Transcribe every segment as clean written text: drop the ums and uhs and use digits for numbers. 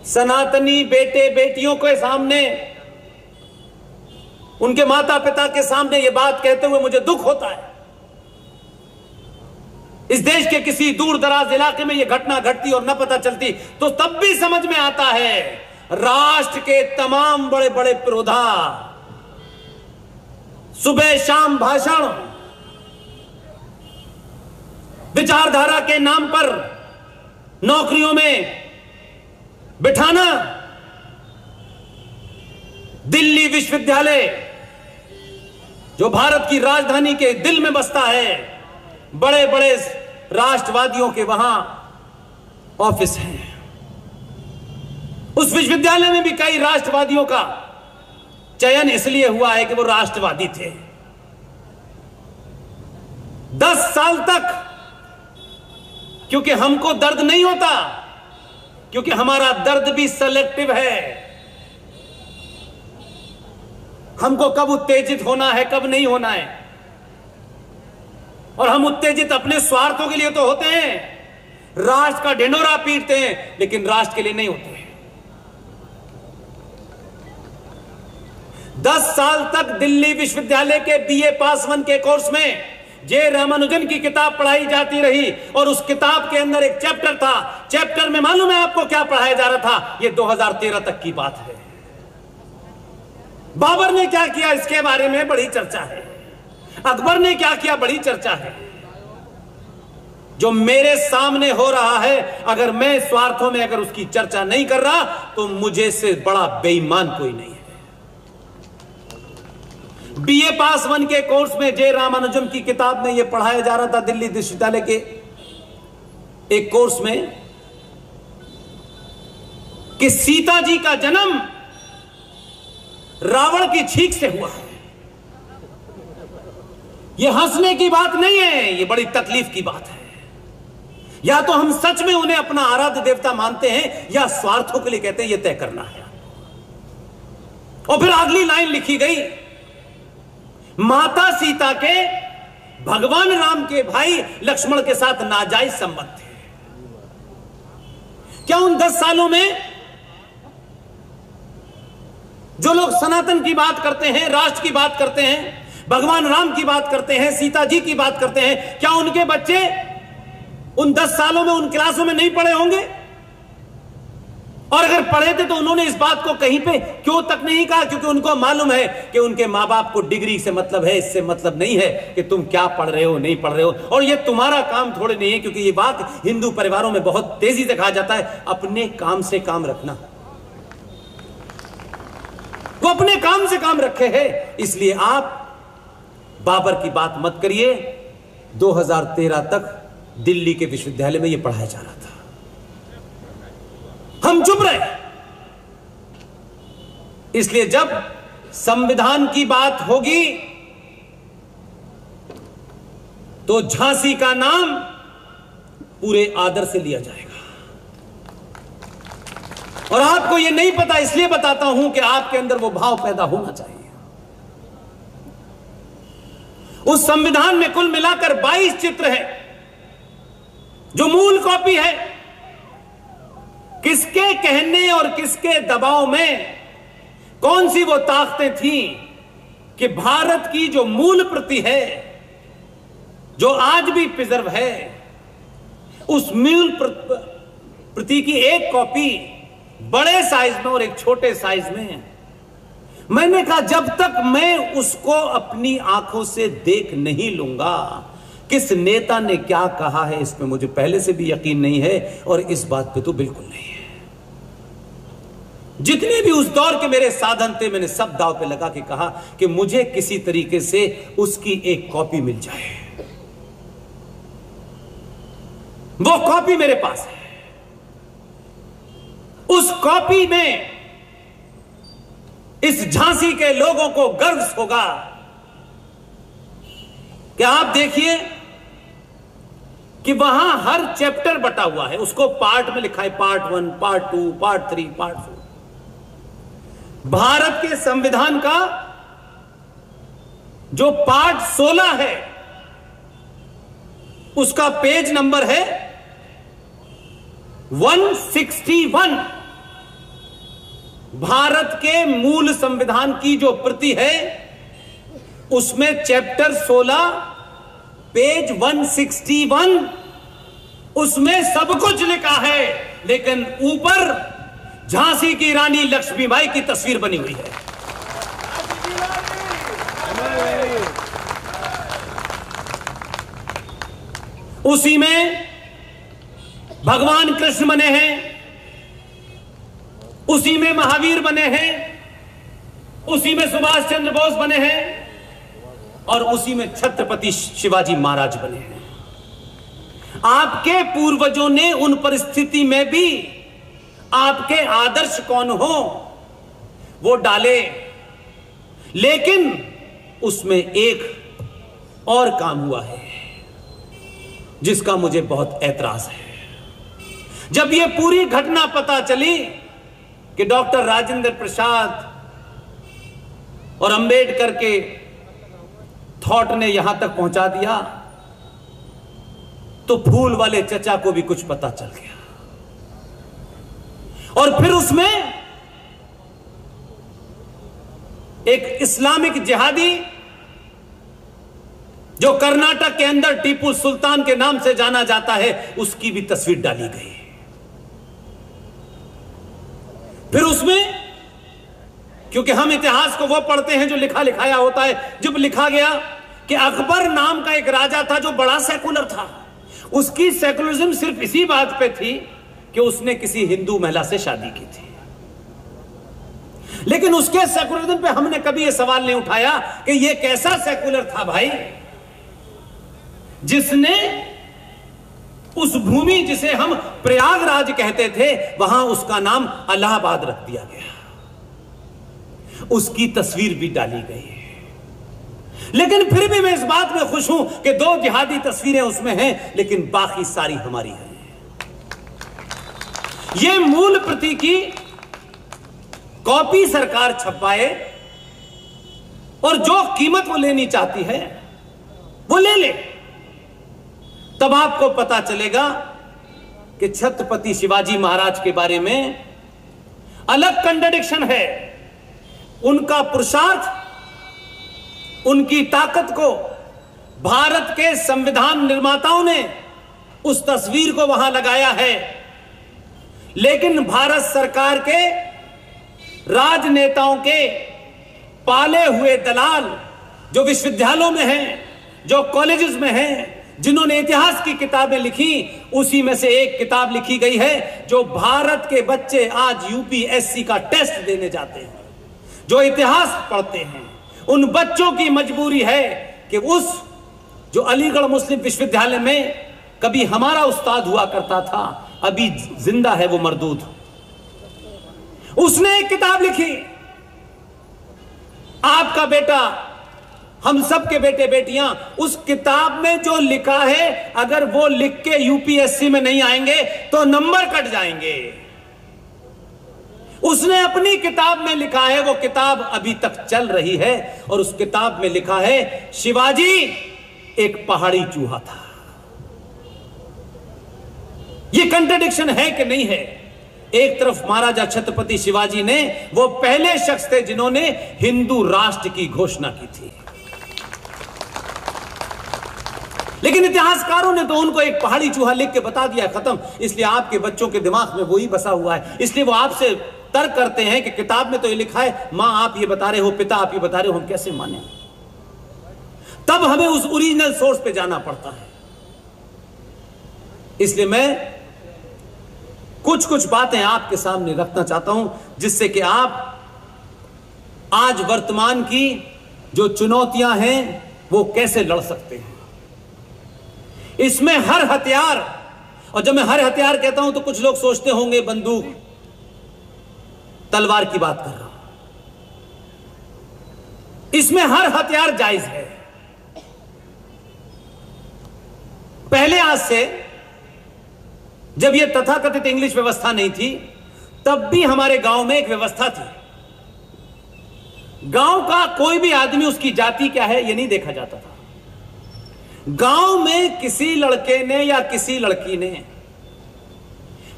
सनातनी बेटे बेटियों के सामने, उनके माता पिता के सामने यह बात कहते हुए मुझे दुख होता है। इस देश के किसी दूर दराज इलाके में यह घटना घटती और न पता चलती तो तब भी समझ में आता है। राष्ट्र के तमाम बड़े बड़े पुरोधा सुबह शाम भाषण, विचारधारा के नाम पर नौकरियों में बिठाना, दिल्ली विश्वविद्यालय जो भारत की राजधानी के दिल में बसता है, बड़े बड़े राष्ट्रवादियों के वहां ऑफिस हैं। उस विश्वविद्यालय में भी कई राष्ट्रवादियों का चयन इसलिए हुआ है कि वो राष्ट्रवादी थे। 10 साल तक, क्योंकि हमको दर्द नहीं होता, क्योंकि हमारा दर्द भी सेलेक्टिव है। हमको कब उत्तेजित होना है, कब नहीं होना है। और हम उत्तेजित अपने स्वार्थों के लिए तो होते हैं, राष्ट्र का ढिंढोरा पीटते हैं, लेकिन राष्ट्र के लिए नहीं होते हैं। 10 साल तक दिल्ली विश्वविद्यालय के बीए पास 1 के कोर्स में जे रामानुजन की किताब पढ़ाई जाती रही और उस किताब के अंदर एक चैप्टर था। चैप्टर में मालूम है आपको क्या पढ़ाया जा रहा था? यह 2013 तक की बात है। बाबर ने क्या किया इसके बारे में बड़ी चर्चा है। अकबर ने क्या किया, बड़ी चर्चा है। जो मेरे सामने हो रहा है, अगर मैं स्वार्थों में अगर उसकी चर्चा नहीं कर रहा तो मुझे से बड़ा बेईमान कोई नहीं है। बीए पास 1 के कोर्स में जे रामानुजम की किताब में यह पढ़ाया जा रहा था, दिल्ली विश्वविद्यालय के एक कोर्स में, कि सीता जी का जन्म रावण की छींक से हुआ है। यह हंसने की बात नहीं है, यह बड़ी तकलीफ की बात है। या तो हम सच में उन्हें अपना आराध्य देवता मानते हैं या स्वार्थों के लिए कहते हैं, यह तय करना है। और फिर अगली लाइन लिखी गई, माता सीता के भगवान राम के भाई लक्ष्मण के साथ नाजायज संबंध थे। क्या उन 10 सालों में जो लोग सनातन की बात करते हैं, राष्ट्र की बात करते हैं, भगवान राम की बात करते हैं, सीता जी की बात करते हैं, क्या उनके बच्चे उन 10 सालों में उन क्लासों में नहीं पढ़े होंगे? और अगर पढ़े थे तो उन्होंने इस बात को कहीं पे क्यों तक नहीं कहा? क्योंकि उनको मालूम है कि उनके मां बाप को डिग्री से मतलब है, इससे मतलब नहीं है कि तुम क्या पढ़ रहे हो, नहीं पढ़ रहे हो। और ये तुम्हारा काम थोड़े नहीं है, क्योंकि ये बात हिंदू परिवारों में बहुत तेजी से कहा जाता है, अपने काम से काम रखना। वो अपने काम से काम रखे हैं, इसलिए आप बाबर की बात मत करिए। 2013 तक दिल्ली के विश्वविद्यालय में यह पढ़ाया जा रहा था, हम चुप रहे। इसलिए जब संविधान की बात होगी तो झांसी का नाम पूरे आदर से लिया जाएगा। और आपको यह नहीं पता, इसलिए बताता हूं कि आपके अंदर वो भाव पैदा होना चाहिए। उस संविधान में कुल मिलाकर 22 चित्र है, जो मूल कॉपी है। किसके कहने और किसके दबाव में कौन सी वो ताकतें थीं कि भारत की जो मूल प्रति है, जो आज भी प्रिजर्व है, उस मूल प्रति की एक कॉपी बड़े साइज में और एक छोटे साइज में। मैंने कहा जब तक मैं उसको अपनी आंखों से देख नहीं लूंगा, किस नेता ने क्या कहा है इसमें मुझे पहले से भी यकीन नहीं है, और इस बात पे तो बिल्कुल नहीं है। जितने भी उस दौर के मेरे साधन थे, मैंने सब दांव पे लगा के कहा कि मुझे किसी तरीके से उसकी एक कॉपी मिल जाए। वो कॉपी मेरे पास है। उस कॉपी में इस झांसी के लोगों को गर्व होगा कि आप देखिए कि वहां हर चैप्टर बटा हुआ है, उसको पार्ट में लिखा है, part 1, part 2, part 3, part 4। Bharat के संविधान का जो पार्ट 16 है उसका पेज नंबर है 161। भारत के मूल संविधान की जो प्रति है उसमें चैप्टर 16 पेज 161 उसमें सब कुछ लिखा है, लेकिन ऊपर झांसी की रानी लक्ष्मीबाई की तस्वीर बनी हुई है। उसी में भगवान कृष्ण बने हैं, उसी में महावीर बने हैं, उसी में सुभाष चंद्र बोस बने हैं और उसी में छत्रपति शिवाजी महाराज बने हैं। आपके पूर्वजों ने उन परिस्थिति में भी आपके आदर्श कौन हो वो डाले, लेकिन उसमें एक और काम हुआ है जिसका मुझे बहुत ऐतराज है। जब यह पूरी घटना पता चली कि डॉक्टर राजेंद्र प्रसाद और अंबेडकर के थॉट ने यहां तक पहुंचा दिया, तो फूल वाले चचा को भी कुछ पता चल गया। और फिर उसमें एक इस्लामिक जिहादी जो कर्नाटक के अंदर टीपू सुल्तान के नाम से जाना जाता है, उसकी भी तस्वीर डाली गई। फिर उसमें, क्योंकि हम इतिहास को वो पढ़ते हैं जो लिखा लिखाया होता है, जब लिखा गया कि अकबर नाम का एक राजा था जो बड़ा सेकुलर था, उसकी सेकुलरिज्म सिर्फ इसी बात पे थी कि उसने किसी हिंदू महिला से शादी की थी। लेकिन उसके सेकुलरिज्म पे हमने कभी यह सवाल नहीं उठाया कि यह कैसा सेकुलर था भाई जिसने उस भूमि जिसे हम प्रयागराज कहते थे वहां उसका नाम इलाहाबाद रख दिया गया। उसकी तस्वीर भी डाली गई है। लेकिन फिर भी मैं इस बात में खुश हूं कि 2 जिहादी तस्वीरें उसमें हैं, लेकिन बाकी सारी हमारी हैं। यह मूल प्रति की कॉपी सरकार छपवाए और जो कीमत वो लेनी चाहती है वो ले ले, तब आपको पता चलेगा कि छत्रपति शिवाजी महाराज के बारे में अलग कंट्राडिक्शन है। उनका पुरुषार्थ, उनकी ताकत को भारत के संविधान निर्माताओं ने उस तस्वीर को वहां लगाया है, लेकिन भारत सरकार के राजनेताओं के पाले हुए दलाल जो विश्वविद्यालयों में हैं, जो कॉलेजेस में हैं, जिन्होंने इतिहास की किताबें लिखी, उसी में से एक किताब लिखी गई है जो भारत के बच्चे आज यूपीएससी का टेस्ट देने जाते हैं, जो इतिहास पढ़ते हैं, उन बच्चों की मजबूरी है कि उस जो अलीगढ़ मुस्लिम विश्वविद्यालय में कभी हमारा उस्ताद हुआ करता था, अभी जिंदा है वो मरदूद, उसने एक किताब लिखी। आपका बेटा, हम सब के बेटे बेटियां, उस किताब में जो लिखा है अगर वो लिख के यूपीएससी में नहीं आएंगे तो नंबर कट जाएंगे। उसने अपनी किताब में लिखा है, वो किताब अभी तक चल रही है, और उस किताब में लिखा है शिवाजी एक पहाड़ी चूहा था। ये कंट्राडिक्शन है कि नहीं है? एक तरफ महाराजा छत्रपति शिवाजी ने, वो पहले शख्स थे जिन्होंने हिंदू राष्ट्र की घोषणा की थी, लेकिन इतिहासकारों ने तो उनको एक पहाड़ी चूहा लिख के बता दिया, खत्म। इसलिए आपके बच्चों के दिमाग में वही बसा हुआ है, इसलिए वो आपसे तर्क करते हैं कि किताब में तो ये लिखा है, मां आप ये बता रहे हो, पिता आप ये बता रहे हो, हम कैसे माने? तब हमें उस ओरिजिनल सोर्स पे जाना पड़ता है। इसलिए मैं कुछ कुछ बातें आपके सामने रखना चाहता हूं, जिससे कि आप आज वर्तमान की जो चुनौतियां हैं वो कैसे लड़ सकते हैं। इसमें हर हथियार, और जब मैं हर हथियार कहता हूं तो कुछ लोग सोचते होंगे बंदूक तलवार की बात कर रहा हूं, इसमें हर हथियार जायज है। पहले आज से जब यह तथाकथित इंग्लिश व्यवस्था नहीं थी, तब भी हमारे गांव में एक व्यवस्था थी। गांव का कोई भी आदमी, उसकी जाति क्या है यह नहीं देखा जाता था। गांव में किसी लड़के ने या किसी लड़की ने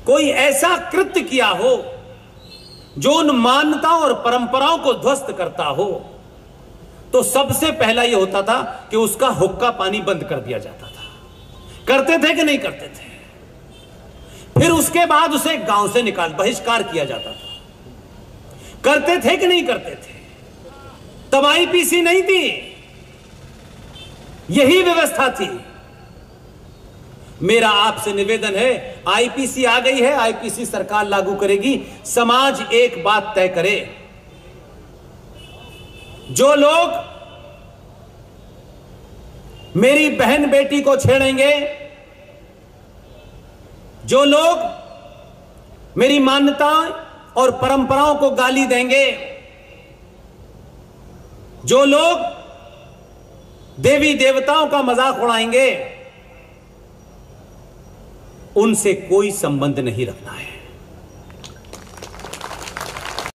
कोई ऐसा कृत्य किया हो जो उन मान्यताओं और परंपराओं को ध्वस्त करता हो, तो सबसे पहला यह होता था कि उसका हुक्का पानी बंद कर दिया जाता था। करते थे कि नहीं करते थे? फिर उसके बाद उसे गांव से बहिष्कार किया जाता था। करते थे कि नहीं करते थे? तब आईपीसी नहीं थी, यही व्यवस्था थी। मेरा आपसे निवेदन है, आईपीसी आ गई है, आईपीसी सरकार लागू करेगी। समाज एक बात तय करे, जो लोग मेरी बहन बेटी को छेड़ेंगे, जो लोग मेरी मान्यताओं और परंपराओं को गाली देंगे, जो लोग देवी देवताओं का मजाक उड़ाएंगे, उनसे कोई संबंध नहीं रखना है।